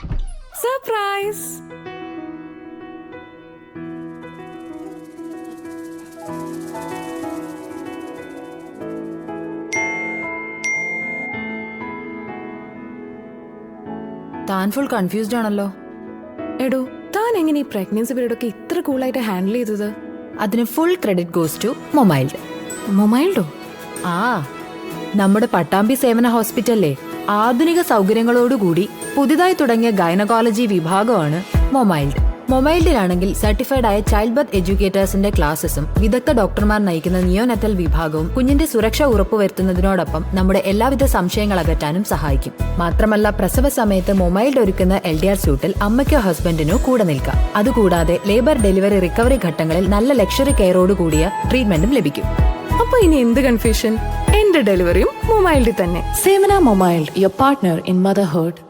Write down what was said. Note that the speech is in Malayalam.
സർപ്രൈസ്. താൻ ഫുൾ കൺഫ്യൂസ്ഡ് ആണല്ലോ. എടോ, താൻ എങ്ങനെ ഈ പ്രഗ്നൻസി പീരീഡ് ഒക്കെ ഇത്ര കൂളായിട്ട് ഹാൻഡിൽ ചെയ്തത്? അതിന് ഫുൾ ക്രെഡിറ്റ് ഗോസ് ടു മൊമൈൽഡ്. മൊമൈൽഡോ? ആ, നമ്മുടെ പട്ടാമ്പി സേവന ഹോസ്പിറ്റലിലെ ആധുനിക സൗകര്യങ്ങളോടുകൂടി പുതിയതായി തുടങ്ങിയ ഗൈനക്കോളജി വിഭാഗമാണ് മൊമൈൽഡ്. മൊമൈൽഡിലാണെങ്കിൽ സർട്ടിഫൈഡ് ആയ ചൈൽഡ് ബർത്ത് എഡ്യൂക്കേറ്റേഴ്സിന്റെ ക്ലാസസും വിദഗ്ധ ഡോക്ടർമാർ നയിക്കുന്ന നിയോനെറ്റൽ വിഭാഗവും കുഞ്ഞിന്റെ സുരക്ഷ ഉറപ്പുവരുത്തുന്നതിനോടൊപ്പം നമ്മുടെ എല്ലാവിധ സംശയങ്ങൾ അകറ്റാനും സഹായിക്കും. മാത്രമല്ല, പ്രസവ സമയത്ത് മൊമൈൽഡ് ഒരുക്കുന്ന LDR സ്യൂട്ടിൽ അമ്മയ്ക്കോ ഹസ്ബൻഡിനോ കൂടെ നിൽക്കാം. അതുകൂടാതെ ലേബർ ഡെലിവറി റിക്കവറി ഘട്ടങ്ങളിൽ നല്ല ലക്ഷറി കെയറോട് കൂടിയ ട്രീറ്റ്മെന്റും ലഭിക്കും. അപ്പൊ ഇനി എന്ത് കൺഫ്യൂഷൻ? എന്റെ ഡെലിവറിയും മൊമൈൽഡിൽ തന്നെ. സേവന മൊമൈൽഡ്, യുവർ പാർട്ട്ണർ ഇൻ മദർഹുഡ്.